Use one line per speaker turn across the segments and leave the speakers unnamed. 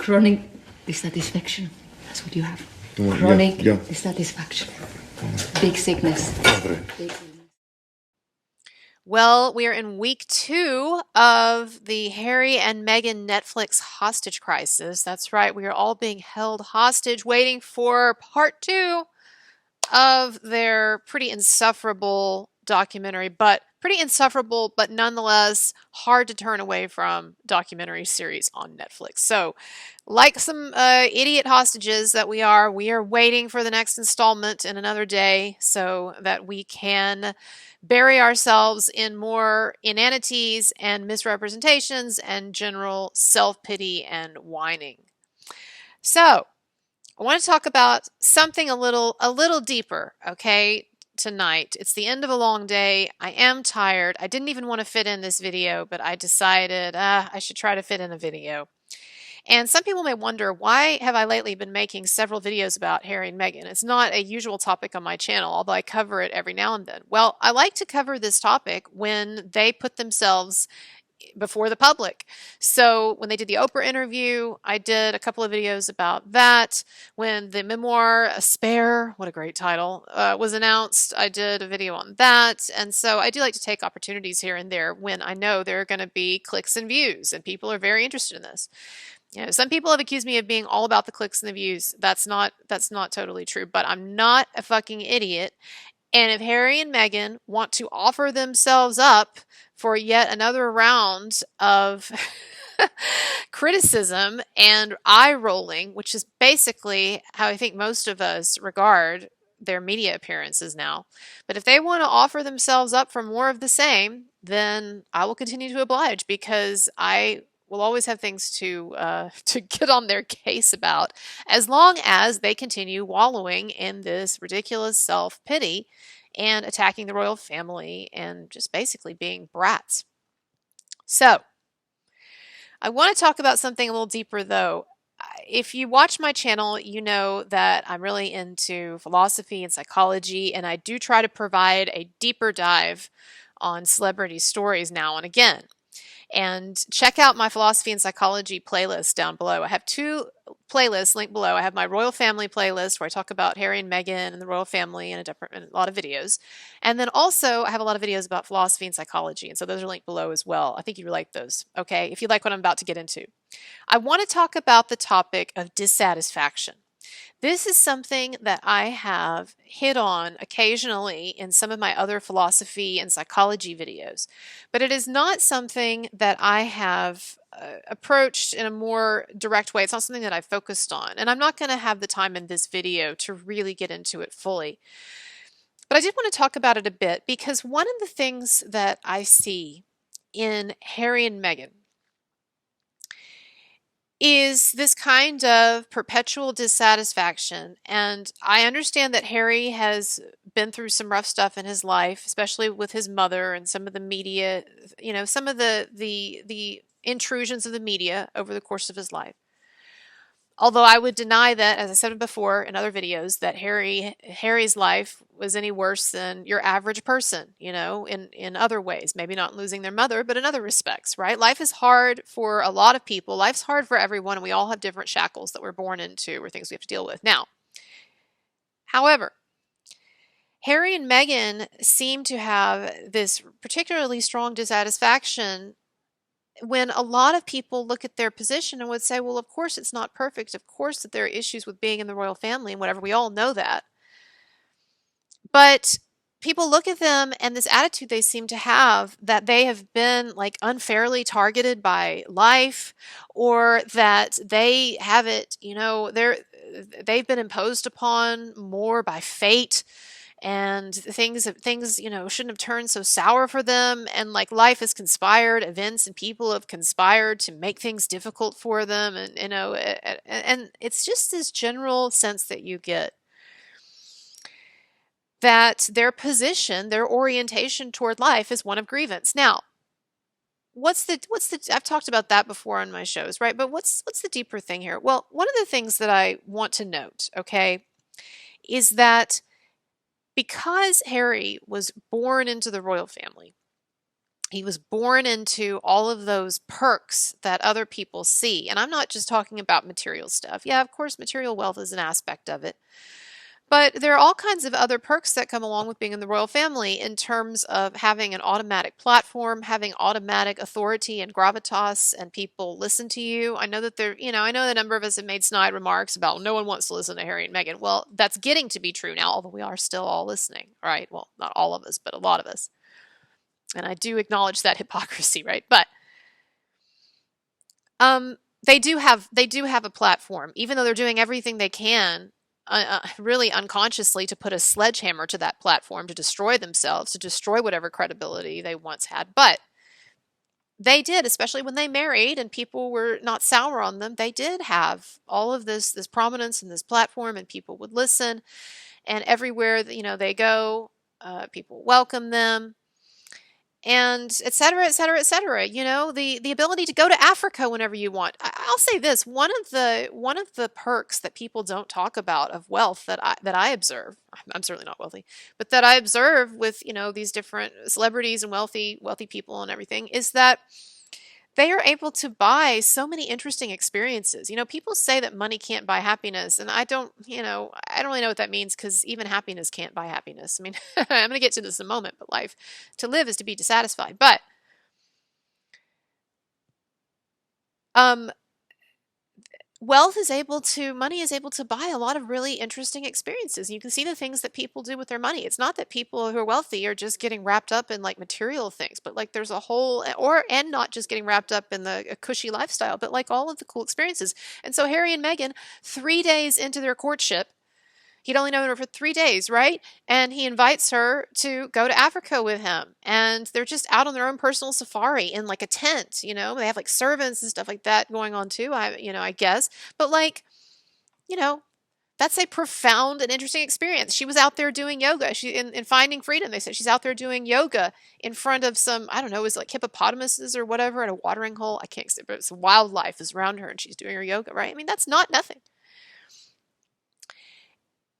chronic dissatisfaction. That's what you have. Chronic dissatisfaction. Big sickness. Big illness.
Well, we are in week 2 of the Harry and Meghan Netflix hostage crisis. That's right, we are all being held hostage, waiting for part 2 of their pretty insufferable documentary, but nonetheless hard to turn away from documentary series on Netflix. So, like some idiot hostages that we are waiting for the next installment in another day so that we can bury ourselves in more inanities and misrepresentations and general self-pity and whining. So, I want to talk about something a little deeper, okay, tonight. It's the end of a long day. I am tired. I didn't even want to fit in this video, but I decided I should try to fit in a video. And some people may wonder, why have I lately been making several videos about Harry and Meghan? It's not a usual topic on my channel, although I cover it every now and then. Well, I like to cover this topic when they put themselves before the public. So when they did the Oprah interview, I did a couple of videos about that. When the memoir, A Spare, what a great title, was announced, I did a video on that. And so I do like to take opportunities here and there when I know there are going to be clicks and views and people are very interested in this. You know, some people have accused me of being all about the clicks and the views. That's not totally true, but I'm not a fucking idiot. And if Harry and Meghan want to offer themselves up for yet another round of criticism and eye rolling, which is basically how I think most of us regard their media appearances now. But if they want to offer themselves up for more of the same, then I will continue to oblige, because I will always have things to get on their case about, as long as they continue wallowing in this ridiculous self-pity and attacking the royal family and just basically being brats. So, I want to talk about something a little deeper, though. If you watch my channel, you know that I'm really into philosophy and psychology, and I do try to provide a deeper dive on celebrity stories now and again. And check out my philosophy and psychology playlist down below. I have 2 playlists linked below. I have my royal family playlist where I talk about Harry and Meghan and the royal family and a lot of videos. And then also I have a lot of videos about philosophy and psychology. And so those are linked below as well. I think you like those, okay, if you like what I'm about to get into. I want to talk about the topic of dissatisfaction. This is something that I have hit on occasionally in some of my other philosophy and psychology videos, but it is not something that I have approached in a more direct way. It's not something that I've focused on, and I'm not going to have the time in this video to really get into it fully. But I did want to talk about it a bit, because one of the things that I see in Harry and Meghan is this kind of perpetual dissatisfaction. And I understand that Harry has been through some rough stuff in his life, especially with his mother and some of the media, you know, some of the intrusions of the media over the course of his life. Although I would deny that, as I said before in other videos, that Harry's life was any worse than your average person, you know, in other ways. Maybe not losing their mother, but in other respects, right? Life is hard for a lot of people. Life's hard for everyone, and we all have different shackles that we're born into or things we have to deal with. Now, however, Harry and Meghan seem to have this particularly strong dissatisfaction when a lot of people look at their position and would say, well, of course it's not perfect. Of course that there are issues with being in the royal family and whatever. We all know that. But people look at them and this attitude they seem to have that they have been like unfairly targeted by life, or that they have it, you know, they've been imposed upon more by fate. And things, you know, shouldn't have turned so sour for them. And like life has conspired, events and people have conspired to make things difficult for them. And, you know, and it's just this general sense that you get that their position, their orientation toward life is one of grievance. Now, I've talked about that before on my shows, right? But what's the deeper thing here? Well, one of the things that I want to note, okay, is that because Harry was born into the royal family, He was born into all of those perks that other people see. And I'm not just talking about material stuff. Yeah, of course, material wealth is an aspect of it. But there are all kinds of other perks that come along with being in the royal family in terms of having an automatic platform, having automatic authority and gravitas, and people listen to you. I know that I know the number of us have made snide remarks about no one wants to listen to Harry and Meghan. Well, that's getting to be true now, although we are still all listening, right? Well, not all of us, but a lot of us. And I do acknowledge that hypocrisy, right? But they do have a platform, even though they're doing everything they can, really unconsciously, to put a sledgehammer to that platform, to destroy themselves, to destroy whatever credibility they once had. But they did, especially when they married and people were not sour on them. They did have all of this prominence and this platform, and people would listen. And everywhere that they go, people welcome them. And et cetera, et cetera, et cetera. The ability to go to Africa whenever you want. I'll say this: one of the perks that people don't talk about of wealth that I observe. I'm certainly not wealthy, but that I observe with these different celebrities and wealthy people and everything, is that they are able to buy so many interesting experiences. People say that money can't buy happiness, and I don't really know what that means, because even happiness can't buy happiness. I mean, I'm going to get to this in a moment, but to live is to be dissatisfied. But money is able to buy a lot of really interesting experiences. You can see the things that people do with their money. It's not that people who are wealthy are just getting wrapped up in like material things, but like there's a whole, and not just getting wrapped up in a cushy lifestyle, but like all of the cool experiences. And so Harry and Meghan, 3 days into their courtship, he'd only known her for 3 days, right? And he invites her to go to Africa with him. And they're just out on their own personal safari in like a tent, They have like servants and stuff like that going on too, I guess. But that's a profound and interesting experience. She was out there doing yoga. In Finding Freedom, they said she's out there doing yoga in front of some, I don't know, is it like hippopotamuses or whatever at a watering hole? I can't say, but some wildlife is around her and she's doing her yoga, right? I mean, that's not nothing.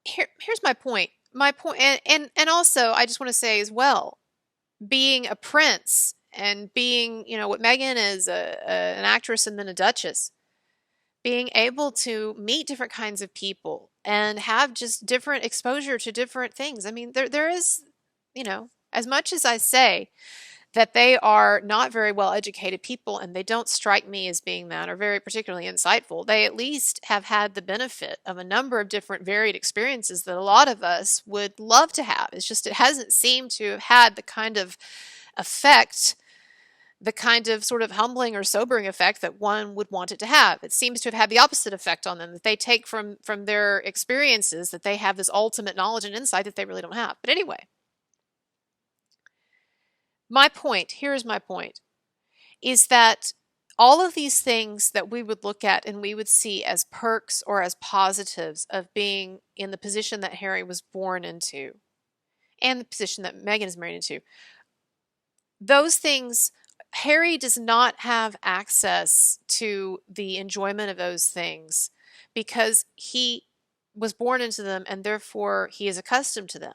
Here's my point. And also I just want to say as well, being a prince and being, what Meghan is, an actress and then a duchess, being able to meet different kinds of people and have just different exposure to different things. I mean, there is, as much as I say that they are not very well educated people, and they don't strike me as being that, or very particularly insightful, they at least have had the benefit of a number of different varied experiences that a lot of us would love to have. It's just, it hasn't seemed to have had the kind of effect, the kind of sort of humbling or sobering effect that one would want it to have. It seems to have had the opposite effect on them, that they take from their experiences, that they have this ultimate knowledge and insight that they really don't have. But anyway, here's my point, is that all of these things that we would look at and we would see as perks or as positives of being in the position that Harry was born into and the position that Meghan is married into, those things, Harry does not have access to the enjoyment of those things because he was born into them, and therefore he is accustomed to them.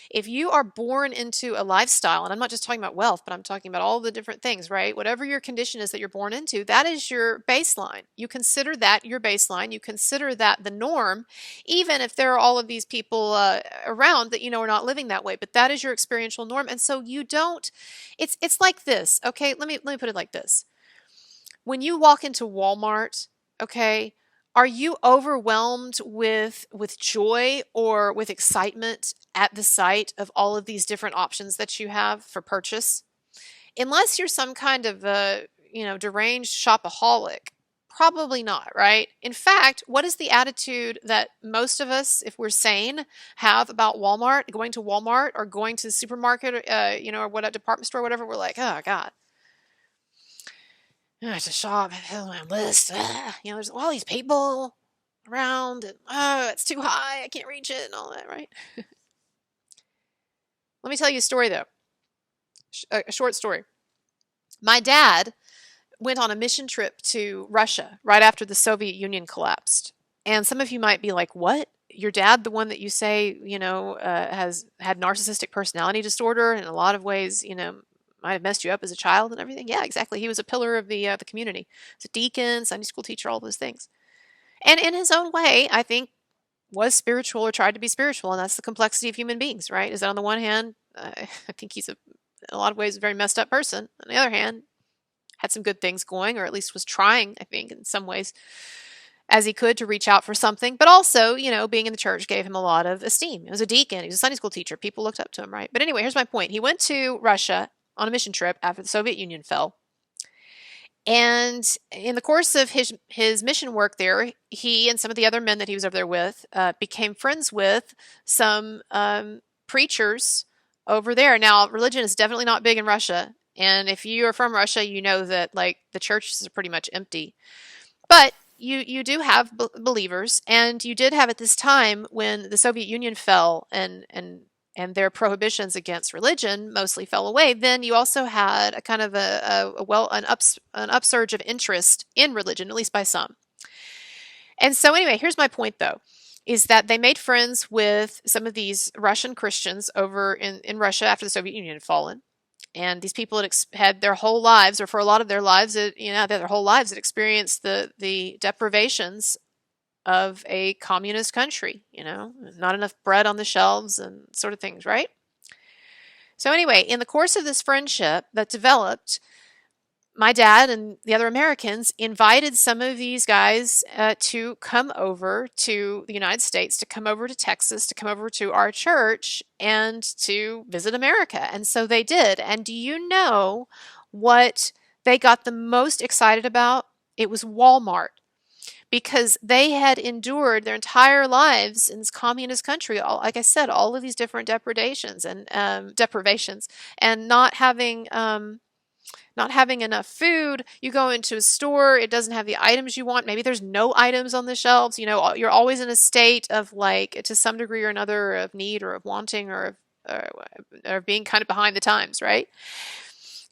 If you are born into a lifestyle, and I'm not just talking about wealth, but I'm talking about all the different things, right? Whatever your condition is that you're born into, that is your baseline. You consider that your baseline. You consider that the norm, even if there are all of these people around that are not living that way. But that is your experiential norm, and so you don't. It's like this, okay? Let me put it like this. When you walk into Walmart, okay, are you overwhelmed with joy or with excitement at the sight of all of these different options that you have for purchase? Unless you're some kind of deranged shopaholic, probably not, right? In fact, what is the attitude that most of us, if we're sane, have about Walmart, going to Walmart or going to the supermarket, or what, a department store, or whatever? We're like, oh God. It's a shop, my list. There's all these people around, and it's too high, I can't reach it, and all that, right? Let me tell you a story, though. A short story. My dad went on a mission trip to Russia right after the Soviet Union collapsed. And some of you might be like, what? Your dad, the one that you say, has had narcissistic personality disorder, in a lot of ways, might have messed you up as a child and everything. Yeah, exactly. He was a pillar of the community. He was a deacon, Sunday school teacher, all those things. And in his own way, I think was spiritual or tried to be spiritual, and that's the complexity of human beings, right? Is that on the one hand, I think he's in a lot of ways a very messed up person. On the other hand, had some good things going, or at least was trying, I think, in some ways as he could to reach out for something. But also, being in the church gave him a lot of esteem. He was a deacon. He was a Sunday school teacher. People looked up to him, right? But anyway, here's my point. He went to Russia on a mission trip after the Soviet Union fell. And in the course of his mission work there, he and some of the other men that he was over there with became friends with some preachers over there. Now, religion is definitely not big in Russia. And if you are from Russia, you know that like the churches are pretty much empty. But you do have believers, and you did have at this time when the Soviet Union fell and their prohibitions against religion mostly fell away. Then you also had a kind of an upsurge of interest in religion, at least by some. And so anyway, here's my point though, is that they made friends with some of these Russian Christians over in Russia after the Soviet Union had fallen. And these people had their whole lives, or for a lot of their lives, their whole lives had experienced the deprivations of a communist country, not enough bread on the shelves and sort of things, right? So anyway, in the course of this friendship that developed, my dad and the other Americans invited some of these guys to come over to the United States, to come over to Texas, to come over to our church and to visit America. And so they did. And do you know what they got the most excited about? It was Walmart. Because they had endured their entire lives in this communist country, like I said, all of these different deprivations, and not having enough food. You go into a store, it doesn't have the items you want. Maybe there's no items on the shelves. You're always in a state of, like, to some degree or another, of need or of wanting or being kind of behind the times, right?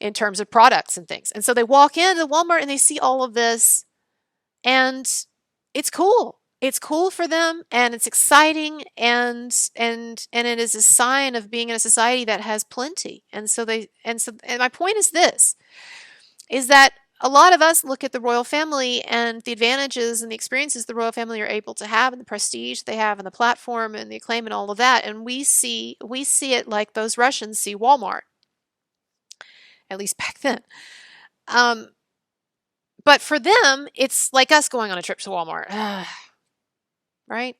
In terms of products and things. And so they walk into Walmart and they see all of this, and it's cool. It's cool for them, and it's exciting, and it is a sign of being in a society that has plenty. And my point is this, is that a lot of us look at the royal family and the advantages and the experiences the royal family are able to have, and the prestige they have, and the platform and the acclaim and all of that, and we see it like those Russians see Walmart, at least back then. But for them, it's like us going on a trip to Walmart, right?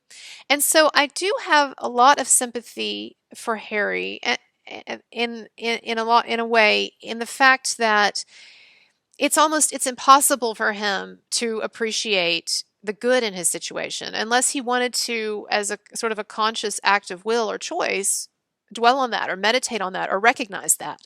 And so I do have a lot of sympathy for Harry, in a way, in the fact that it's impossible for him to appreciate the good in his situation unless he wanted to, as a sort of a conscious act of will or choice, dwell on that or meditate on that or recognize that.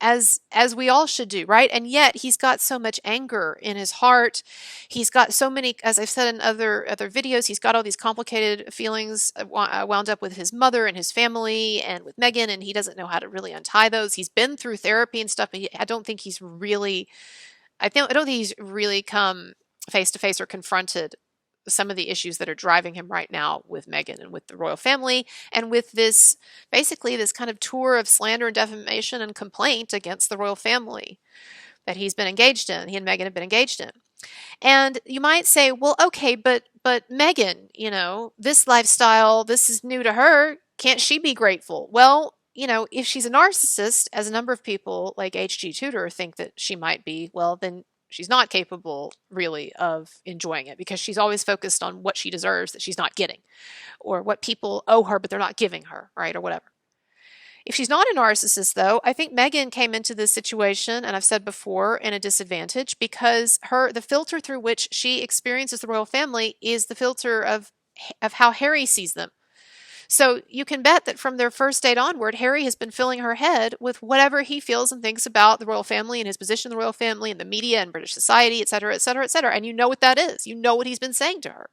As we all should do, right? And yet he's got so much anger in his heart. He's got so many, as I've said in other videos, he's got all these complicated feelings wound up with his mother and his family and with Meghan, and he doesn't know how to really untie those. He's been through therapy and stuff, but I don't think he's really come face to face or confronted some of the issues that are driving him right now with Meghan and with the royal family, and with this kind of tour of slander and defamation and complaint against the royal family that he's been engaged in, he and Meghan have been engaged in. And you might say, well, okay, but Meghan, this lifestyle, this is new to her. Can't she be grateful? Well, if she's a narcissist, as a number of people like H.G. Tudor think that she might be, well, then she's not capable really of enjoying it, because she's always focused on what she deserves that she's not getting, or what people owe her but they're not giving her, right, or whatever. If she's not a narcissist, though, I think Meghan came into this situation, and I've said before, in a disadvantage, because the filter through which she experiences the royal family is the filter of how Harry sees them. So you can bet that from their first date onward, Harry has been filling her head with whatever he feels and thinks about the royal family and his position in the royal family and the media and British society, et cetera, et cetera, et cetera. And you know what that is. You know what he's been saying to her.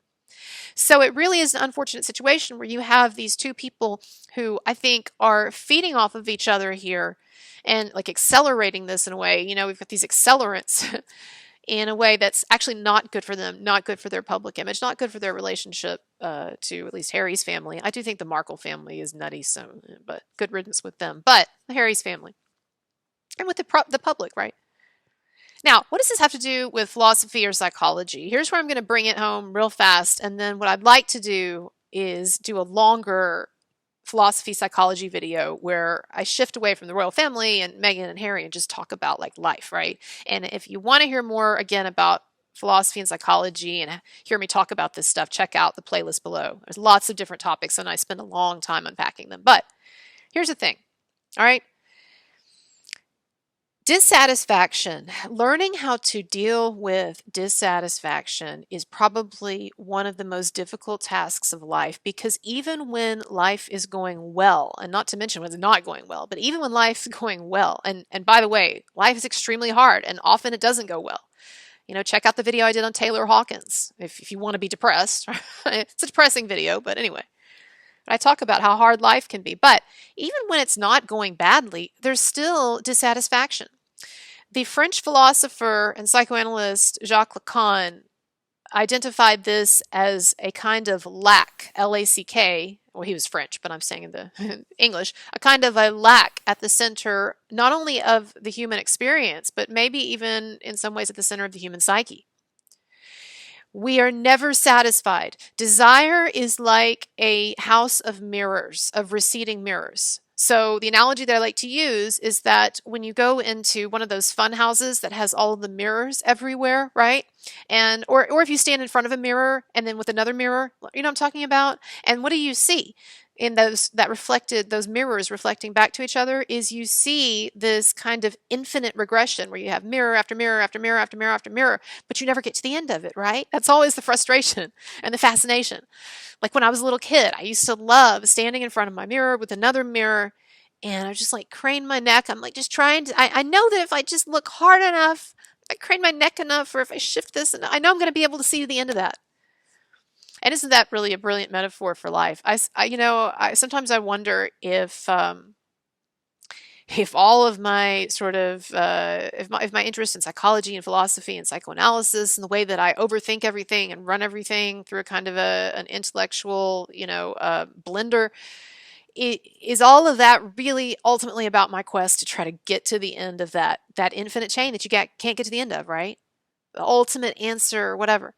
So it really is an unfortunate situation where you have these two people who I think are feeding off of each other here and like accelerating this in a way. We've got these accelerants in a way that's actually not good for them, not good for their public image, not good for their relationship to at least Harry's family. I do think the Markle family is nutty, but good riddance with them. But Harry's family. and with the public, right? Now, what does this have to do with philosophy or psychology? Here's where I'm going to bring it home real fast, and then what I'd like to do is do a longer philosophy psychology video where I shift away from the royal family and Meghan and Harry and just talk about like life, right? And if you want to hear more again about philosophy and psychology and hear me talk about this stuff, check out the playlist below. There's lots of different topics and I spend a long time unpacking them. But here's the thing, all right? Dissatisfaction, learning how to deal with dissatisfaction is probably one of the most difficult tasks of life, because even when life is going well, and not to mention when it's not going well, but even when life's going well, and by the way, life is extremely hard and often it doesn't go well. You know, check out the video I did on Taylor Hawkins if you want to be depressed. It's a depressing video, but anyway. I talk about how hard life can be. But even when it's not going badly, there's still dissatisfaction. The French philosopher and psychoanalyst Jacques Lacan identified this as a kind of lack, L-A-C-K, well, he was French, but I'm saying in the English, a kind of a lack at the center, not only of the human experience, but maybe even in some ways at the center of the human psyche. We are never satisfied. Desire is like a house of mirrors, of receding mirrors. So the analogy that I like to use is that when you go into one of those fun houses that has all of the mirrors everywhere, right? And or if you stand in front of a mirror and then with another mirror, you know what I'm talking about? And what do you see? In those mirrors reflecting back to each other, is you see this kind of infinite regression where you have mirror after mirror after mirror after mirror after mirror, but you never get to the end of it, right? That's always the frustration and the fascination. Like when I was a little kid, I used to love standing in front of my mirror with another mirror, and I just like crane my neck. I'm like just trying to, I know that if I just look hard enough, if I crane my neck enough, or if I shift this, and I know I'm going to be able to see the end of that. And isn't that really a brilliant metaphor for life? Sometimes I wonder if all of my sort of if my interest in psychology and philosophy and psychoanalysis and the way that I overthink everything and run everything through a kind of an intellectual blender, is all of that really ultimately about my quest to try to get to the end of that infinite chain that you can't get to the end of, right? The ultimate answer, whatever.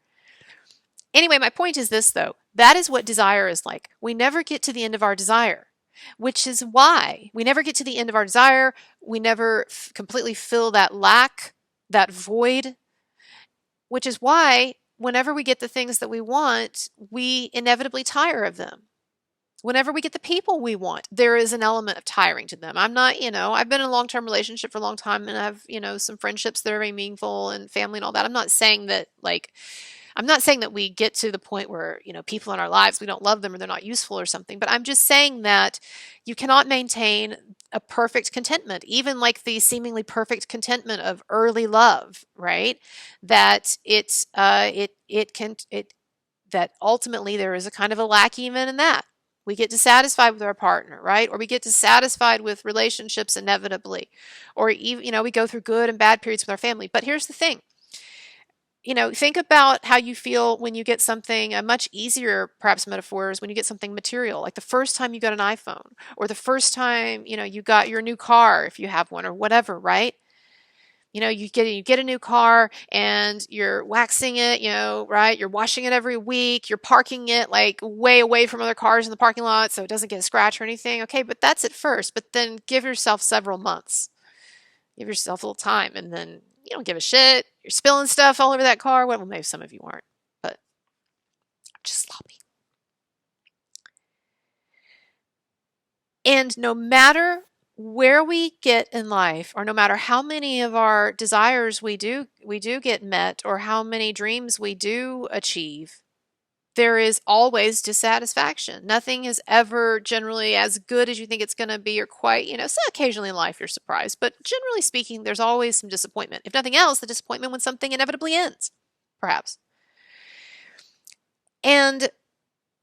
Anyway, my point is this, though. That is what desire is like. We never get to the end of our desire, which is why we never get to the end of our desire. We never completely fill that lack, that void, which is why whenever we get the things that we want, we inevitably tire of them. Whenever we get the people we want, there is an element of tiring to them. I'm not, I've been in a long-term relationship for a long time, and I have, some friendships that are very meaningful and family and all that. I'm not saying that we get to the point where, people in our lives, we don't love them or they're not useful or something, but I'm just saying that you cannot maintain a perfect contentment, even like the seemingly perfect contentment of early love, right? That that ultimately there is a kind of a lack even in that. We get dissatisfied with our partner, right? Or we get dissatisfied with relationships inevitably, or even, we go through good and bad periods with our family. But here's the thing. Think about how you feel when you get something, a much easier, perhaps metaphors, when you get something material, like the first time you got an iPhone, or the first time, you got your new car, if you have one, or whatever, right? You get a new car and you're waxing it, right? You're washing it every week. You're parking it like way away from other cars in the parking lot so it doesn't get a scratch or anything. Okay, but that's at first. But then give yourself several months. Give yourself a little time, and then you don't give a shit. You're spilling stuff all over that car. Well, maybe some of you aren't, but I'm just sloppy. And no matter where we get in life, or no matter how many of our desires we do get met, or how many dreams we do achieve, there is always dissatisfaction. Nothing is ever generally as good as you think it's going to be, or quite, so occasionally in life you're surprised, but generally speaking, there's always some disappointment. If nothing else, the disappointment when something inevitably ends, perhaps. And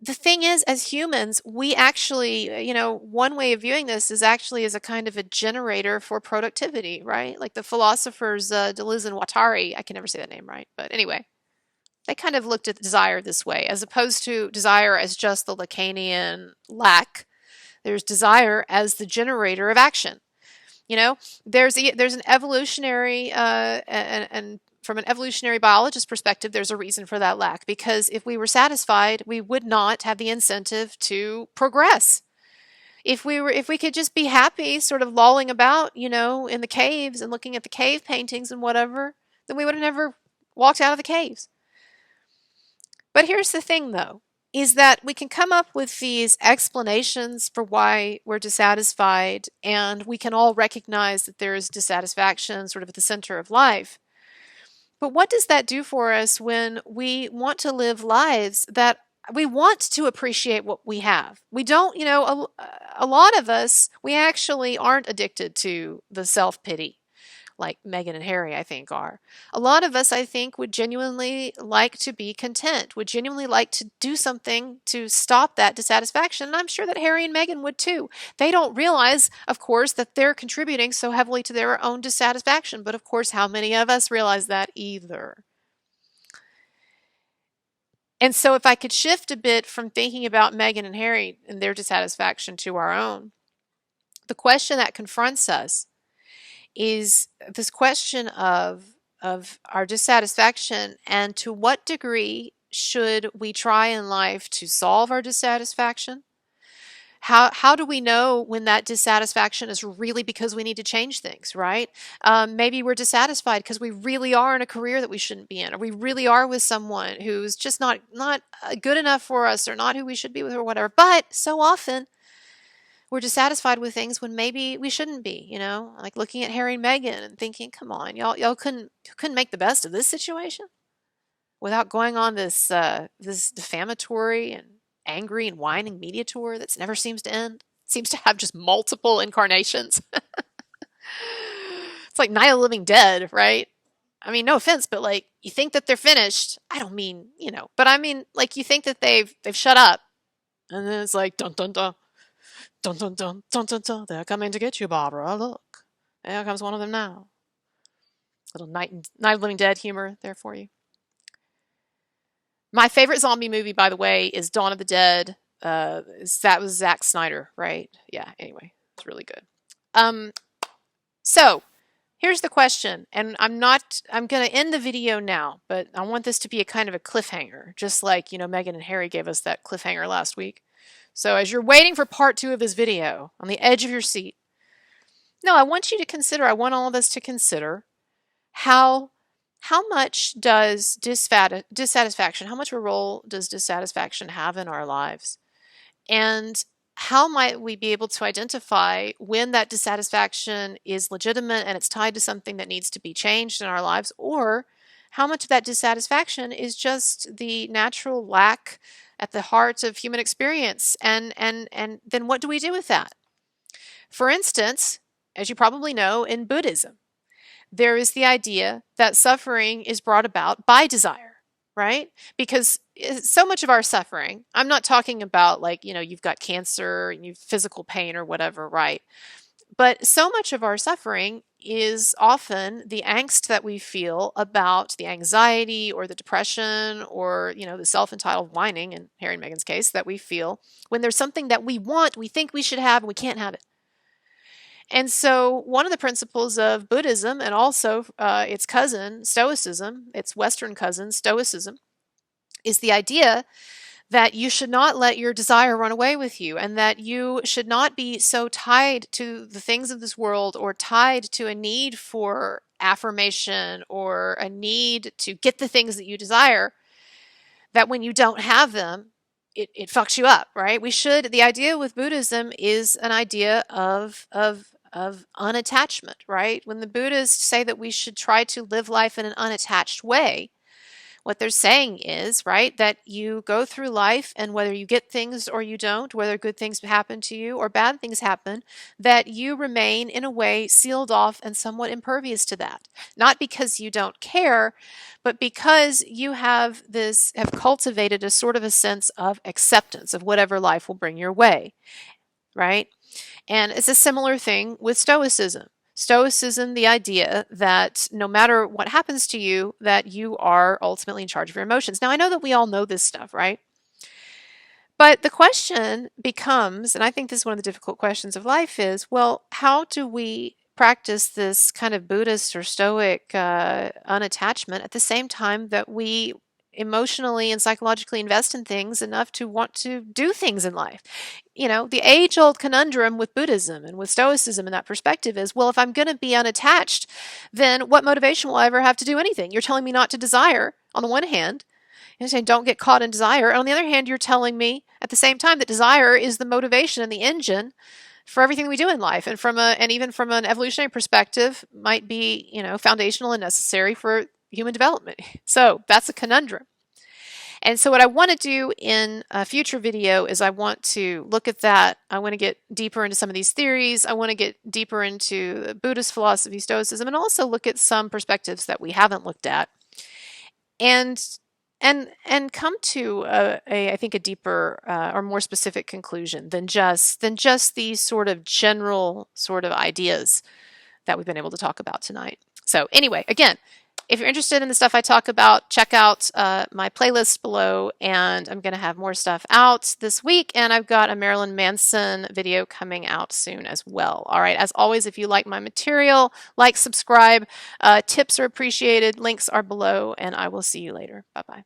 the thing is, as humans, we actually, one way of viewing this is actually as a kind of a generator for productivity, right? Like the philosophers Deleuze and Guattari, I can never say that name right, but anyway, they kind of looked at desire this way, as opposed to desire as just the Lacanian lack. There's desire as the generator of action. You know, there's an evolutionary and from an evolutionary biologist perspective, there's a reason for that lack, because if we were satisfied, we would not have the incentive to progress. If we could just be happy, sort of lolling about, you know, in the caves and looking at the cave paintings and whatever, then we would have never walked out of the caves. But here's the thing, though, is that we can come up with these explanations for why we're dissatisfied, and we can all recognize that there is dissatisfaction sort of at the center of life. But what does that do for us when we want to live lives that we want to appreciate what we have? We don't, you know, a lot of us, we actually aren't addicted to the self-pity like Meghan and Harry, I think, are. A lot of us, I think, would genuinely like to be content, would genuinely like to do something to stop that dissatisfaction. And I'm sure that Harry and Meghan would too. They don't realize, of course, that they're contributing so heavily to their own dissatisfaction. But of course, how many of us realize that either? And so if I could shift a bit from thinking about Meghan and Harry and their dissatisfaction to our own, the question that confronts us is this question of our dissatisfaction, and to what degree should we try in life to solve our dissatisfaction? How do we know when that dissatisfaction is really because we need to change things, right? Maybe we're dissatisfied because we really are in a career that we shouldn't be in, or we really are with someone who's just not good enough for us, or not who we should be with, or whatever. But so often we're dissatisfied with things when maybe we shouldn't be, you know, like looking at Harry and Meghan and thinking, come on, y'all couldn't make the best of this situation without going on this this defamatory and angry and whining media tour that's never seems to end. It seems to have just multiple incarnations. It's like Night of the Living Dead, right? I mean, no offense, but like, you think that they're finished. I don't mean, you know, but I mean, like, you think that they've shut up, and then it's like, dun dun dun. Dun dun dun dun dun dun. They're coming to get you, Barbara. Look, there comes one of them now. Little Night of the Living Dead humor there for you. My favorite zombie movie, by the way, is Dawn of the Dead. That was Zack Snyder, right? Yeah. Anyway, it's really good. So here's the question, and I'm going to end the video now, but I want this to be a kind of a cliffhanger, just like, you know, Meghan and Harry gave us that cliffhanger last week. So as you're waiting for part 2 of this video, on the edge of your seat, no, I want you to consider, I want all of us to consider how much does dissatisfaction, how much of a role does dissatisfaction have in our lives? And how might we be able to identify when that dissatisfaction is legitimate and it's tied to something that needs to be changed in our lives, or how much of that dissatisfaction is just the natural lack at the heart of human experience, and then what do we do with that? For instance, as you probably know, in Buddhism, there is the idea that suffering is brought about by desire, right? Because so much of our suffering, I'm not talking about like, you know, you've got cancer and you've physical pain or whatever, right? But so much of our suffering is often the angst that we feel about the anxiety or the depression, or, you know, the self-entitled whining, in Harry and Meghan's case, that we feel when there's something that we want, we think we should have, and we can't have it. And so one of the principles of Buddhism, and also its cousin, Stoicism, its Western cousin, Stoicism, is the idea that you should not let your desire run away with you, and that you should not be so tied to the things of this world, or tied to a need for affirmation or a need to get the things that you desire, that when you don't have them, it fucks you up, right? The idea with Buddhism is an idea of unattachment, right? When the Buddhists say that we should try to live life in an unattached way, what they're saying is, right, that you go through life, and whether you get things or you don't, whether good things happen to you or bad things happen, that you remain in a way sealed off and somewhat impervious to that. Not because you don't care, but because you have cultivated a sort of a sense of acceptance of whatever life will bring your way, right? And it's a similar thing with Stoicism. Stoicism, the idea that no matter what happens to you, that you are ultimately in charge of your emotions. Now, I know that we all know this stuff, right? But the question becomes, and I think this is one of the difficult questions of life, is, well, how do we practice this kind of Buddhist or Stoic unattachment at the same time that we emotionally and psychologically invest in things enough to want to do things in life. You know, the age-old conundrum with Buddhism and with Stoicism in that perspective is, well, if I'm going to be unattached, then what motivation will I ever have to do anything? You're telling me not to desire on the one hand, and saying don't get caught in desire. And on the other hand, you're telling me at the same time that desire is the motivation and the engine for everything we do in life, and even from an evolutionary perspective, might be, you know, foundational and necessary for human development. So that's a conundrum. And so what I want to do in a future video is I want to look at that. I want to get deeper into some of these theories. I want to get deeper into Buddhist philosophy, Stoicism, and also look at some perspectives that we haven't looked at, and come to I think a deeper or more specific conclusion than just these sort of general sort of ideas that we've been able to talk about tonight. So anyway, again, if you're interested in the stuff I talk about, check out my playlist below, and I'm going to have more stuff out this week, and I've got a Marilyn Manson video coming out soon as well. All right, as always, if you like my material, like, subscribe. Tips are appreciated. Links are below, and I will see you later. Bye-bye.